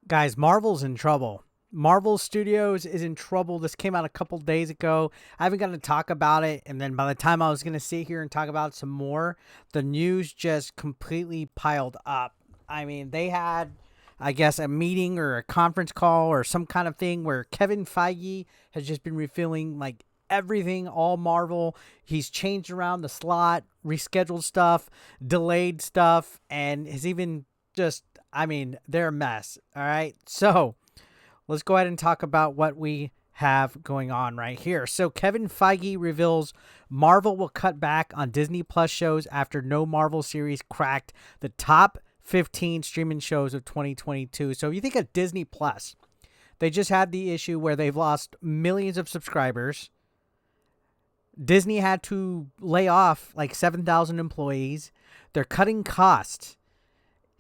Guys, Marvel's in trouble. Marvel Studios is in trouble. This came out a couple days ago. I haven't gotten to talk about it. And then by the time I was going to sit here and talk about it some more, the news just completely piled up. I mean, they had, I guess, a meeting or a conference call or some kind of thing where Kevin Feige has just been revealing like everything, all Marvel. He's changed around the slot, rescheduled stuff, delayed stuff, and has even just, I mean, they're a mess. All right. So let's go ahead and talk about what we have going on right here. So Kevin Feige reveals Marvel will cut back on Disney Plus shows after no Marvel series cracked the top 15 streaming shows of 2022. So if you think of Disney Plus, they just had the issue where they've lost millions of subscribers. Disney had to lay off like 7,000 employees. They're cutting costs.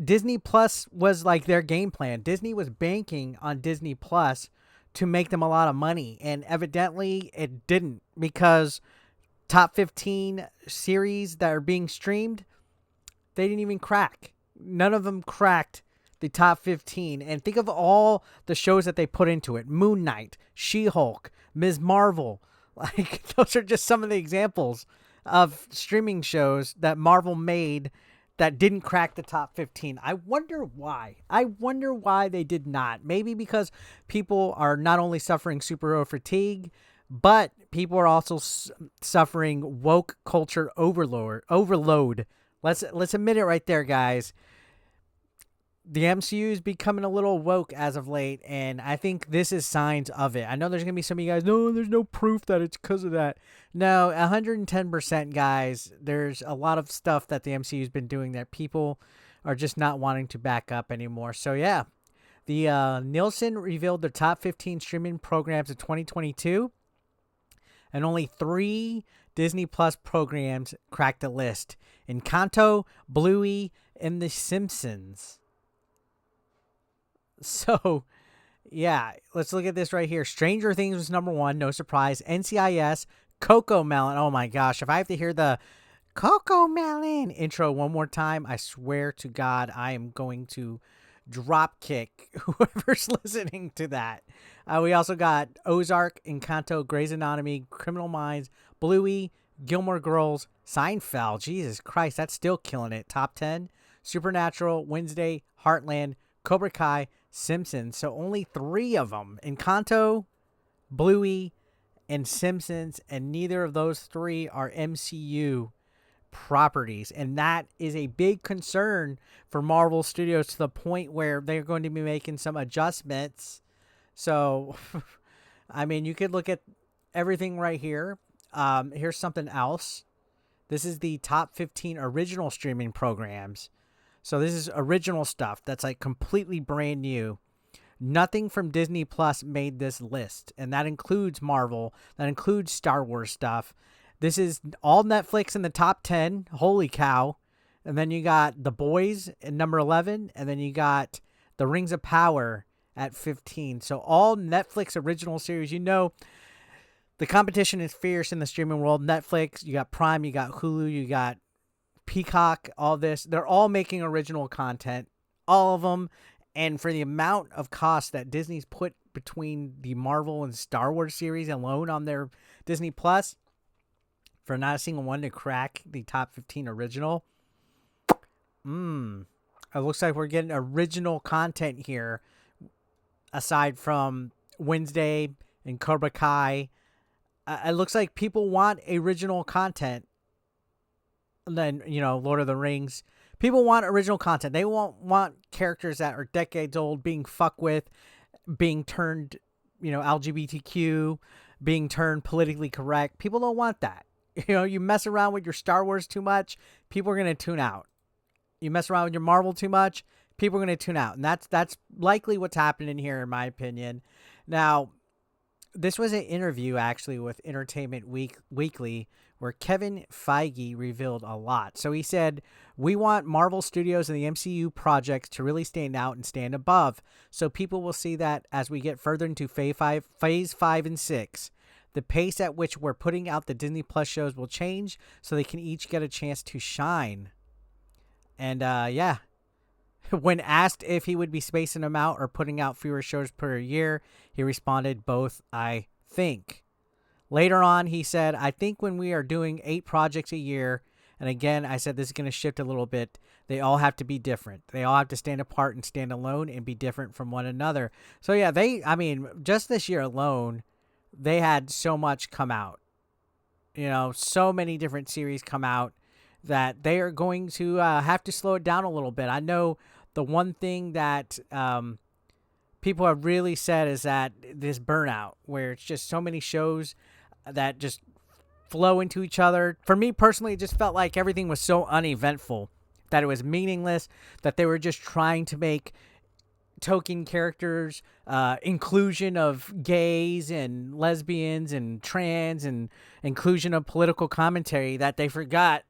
Disney Plus was like their game plan. Disney was banking on Disney Plus to make them a lot of money, and evidently it didn't, because top 15 series that are being streamed, they didn't even crack. None of them cracked the top 15. And think of all the shows that they put into it: Moon Knight, She-Hulk, Ms. Marvel. Like, those are just some of the examples of streaming shows that Marvel made that didn't crack the top 15. I wonder why. I wonder why they did not. Maybe because people are not only suffering superhero fatigue, but people are also suffering woke culture overload. Let's admit it right there, guys. The MCU is becoming a little woke as of late, and I think this is signs of it. I know there's going to be some of you guys, no, there's no proof that it's because of that. No, 110%, guys. There's a lot of stuff that the MCU has been doing that people are just not wanting to back up anymore. So, yeah, the Nielsen revealed their top 15 streaming programs of 2022, and only 3 Disney Plus programs cracked the list: Encanto, Bluey, and The Simpsons. So, yeah, let's look at this right here. Stranger Things was number 1, no surprise. NCIS, Coco Melon. Oh my gosh, if I have to hear the Coco Melon intro one more time, I swear to God, I am going to drop kick whoever's listening to that. We also got Ozark, Encanto, Grey's Anatomy, Criminal Minds, Bluey, Gilmore Girls, Seinfeld. Jesus Christ, that's still killing it. Top 10. Supernatural, Wednesday, Heartland, Cobra Kai, Simpsons. So only 3 of them: Encanto, Bluey, and Simpsons, and neither of those 3 are MCU properties. And that is a big concern for Marvel Studios, to the point where they're going to be making some adjustments. So, I mean, you could look at everything right here. Here's something else. This is the top 15 original streaming programs. So this is original stuff that's like completely brand new. Nothing from Disney Plus made this list, and that includes Marvel, that includes Star Wars stuff. This is all Netflix in the top 10. Holy cow. And then you got The Boys at number 11, and then you got The Rings of Power at 15. So all Netflix original series. You know, the competition is fierce in the streaming world. Netflix, you got Prime, you got Hulu, you got Peacock, all this. They're all making original content, all of them. And for the amount of cost that Disney's put between the Marvel and Star Wars series alone on their Disney Plus, for not a single one to crack the top 15 original, it looks like we're getting original content here, aside from Wednesday and Cobra Kai. It looks like people want original content. And then, you know, Lord of the Rings. People want original content. They won't want characters that are decades old being fucked with, being turned, you know, LGBTQ, being turned politically correct. People don't want that. You know, you mess around with your Star Wars too much, people are going to tune out. You mess around with your Marvel too much, people are going to tune out. And that's likely what's happening here, in my opinion. Now, this was an interview actually with Entertainment Weekly, where Kevin Feige revealed a lot. So he said, "We want Marvel Studios and the MCU projects to really stand out and stand above. So people will see that as we get further into phase 5 and 6. The pace at which we're putting out the Disney Plus shows will change, so they can each get a chance to shine." And yeah, When asked if he would be spacing them out or putting out fewer shows per year, he responded, both, I think. Later on, he said, I think when we are doing 8 projects a year, and again, I said this is going to shift a little bit, they all have to be different. They all have to stand apart and stand alone and be different from one another. So yeah, just this year alone, they had so much come out. So many different series come out that they are going to have to slow it down a little bit. I know the one thing that people have really said is that this burnout, where it's just so many shows that just flow into each other. For me personally, it just felt like everything was so uneventful, that it was meaningless, that they were just trying to make token characters, inclusion of gays and lesbians and trans, and inclusion of political commentary, that they forgot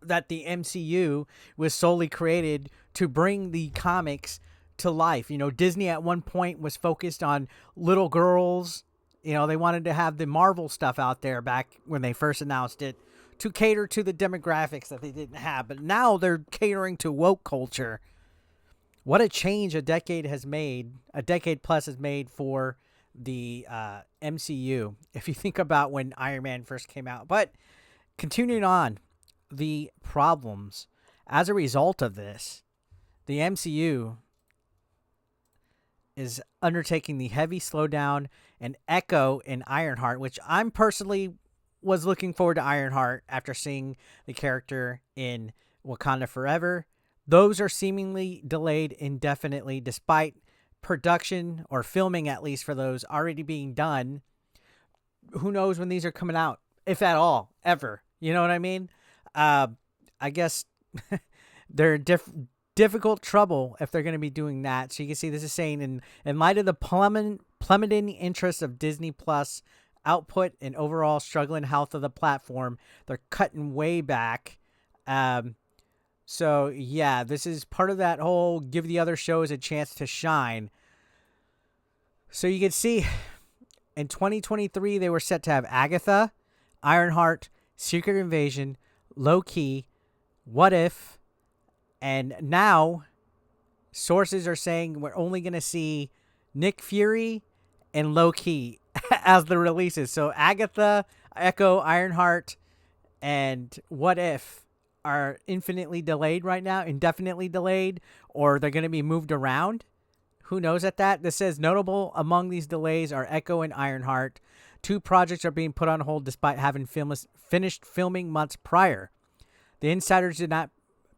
that the MCU was solely created to bring the comics to life. Disney at one point was focused on little girls. They wanted to have the Marvel stuff out there back when they first announced it to cater to the demographics that they didn't have. But now they're catering to woke culture. What a change a decade plus has made for the MCU, if you think about when Iron Man first came out. But continuing on, the problems as a result of this, the MCU is undertaking the heavy slowdown and Echo in Ironheart, which I'm personally was looking forward to Ironheart after seeing the character in Wakanda Forever. Those are seemingly delayed indefinitely, despite production or filming, at least for those, already being done. Who knows when these are coming out, if at all, ever. You know what I mean? I guess they're difficult trouble if they're going to be doing that. So you can see this is saying, in light of the plummeting interest of Disney Plus output and overall struggling health of the platform, they're cutting way back. So yeah, this is part of that whole give the other shows a chance to shine. So you can see in 2023, they were set to have Agatha, Ironheart, Secret Invasion, Low-Key, What If, and now sources are saying we're only going to see Nick Fury and Low-Key as the releases. So Agatha, Echo, Ironheart, and What If are indefinitely delayed, or they're going to be moved around. Who knows at that? This says notable among these delays are Echo and Ironheart. 2 projects are being put on hold despite having finished filming months prior. The insiders did not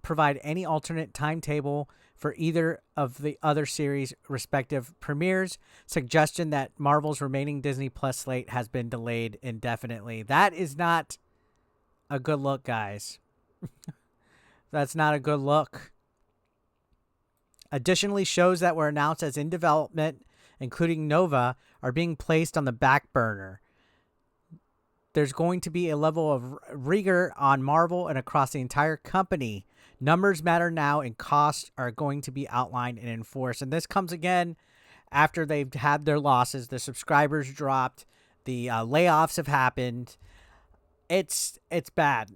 provide any alternate timetable for either of the other series' respective premieres. Suggestion that Marvel's remaining Disney Plus slate has been delayed indefinitely. That is not a good look, guys. That's not a good look. Additionally, shows that were announced as in development, including Nova, are being placed on the back burner. There's going to be a level of rigor on Marvel and across the entire company. Numbers matter now, and costs are going to be outlined and enforced. And this comes again after they've had their losses. The subscribers dropped. The layoffs have happened. It's bad.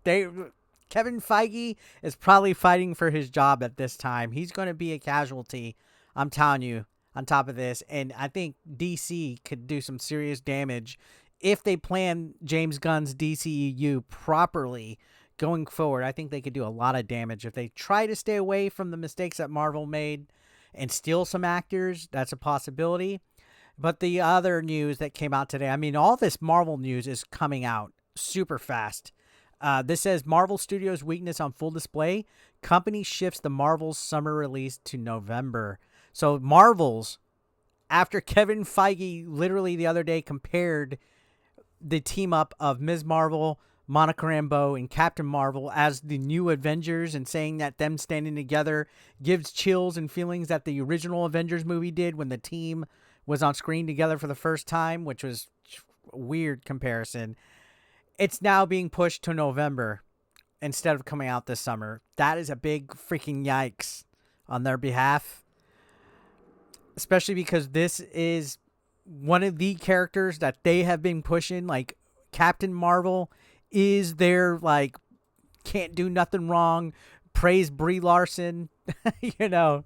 Kevin Feige is probably fighting for his job at this time. He's going to be a casualty, I'm telling you, on top of this. And I think DC could do some serious damage if they plan James Gunn's DCEU properly going forward. I think they could do a lot of damage if they try to stay away from the mistakes that Marvel made and steal some actors. That's a possibility. But the other news that came out today, all this Marvel news is coming out super fast. This says Marvel Studios' weakness on full display. Company shifts the Marvel's summer release to November. So Marvel's, after Kevin Feige literally the other day compared the team up of Ms. Marvel, Monica Rambeau, and Captain Marvel as the new Avengers, and saying that them standing together gives chills and feelings that the original Avengers movie did when the team was on screen together for the first time, which was a weird comparison. It's now being pushed to November instead of coming out this summer. That is a big freaking yikes on their behalf. Especially because this is one of the characters that they have been pushing. Like, Captain Marvel is their, can't do nothing wrong, praise Brie Larson. you know,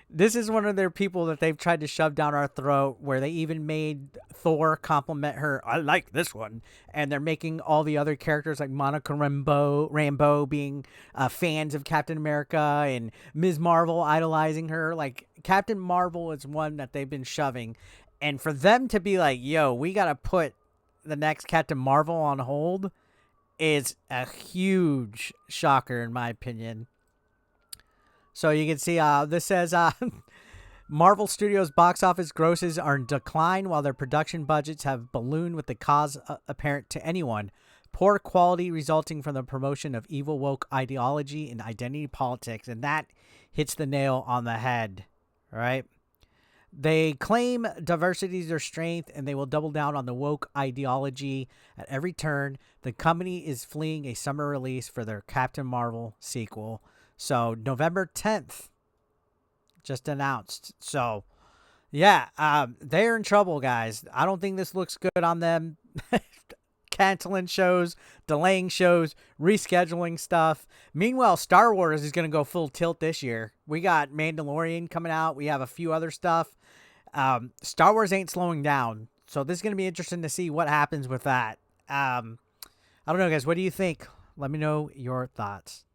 this is one of their people that they've tried to shove down our throat, where they even made Thor compliment her. I like this one. And they're making all the other characters like Monica Rambeau being fans of Captain America, and Ms. Marvel idolizing her. Like, Captain Marvel is one that they've been shoving. And for them to be like, yo, we got to put the next Captain Marvel on hold is a huge shocker, in my opinion. So you can see this says Marvel Studios' box office grosses are in decline while their production budgets have ballooned, with the cause apparent to anyone. Poor quality resulting from the promotion of evil woke ideology and identity politics. And that hits the nail on the head, right? They claim diversity is their strength, and they will double down on the woke ideology at every turn. The company is fleeing a summer release for their Captain Marvel sequel. So November 10th, just announced. So, yeah, they're in trouble, guys. I don't think this looks good on them. Canceling shows, delaying shows, rescheduling stuff. Meanwhile, Star Wars is going to go full tilt this year. We got Mandalorian coming out. We have a few other stuff. Star Wars ain't slowing down. So this is going to be interesting to see what happens with that. I don't know, guys. What do you think? Let me know your thoughts.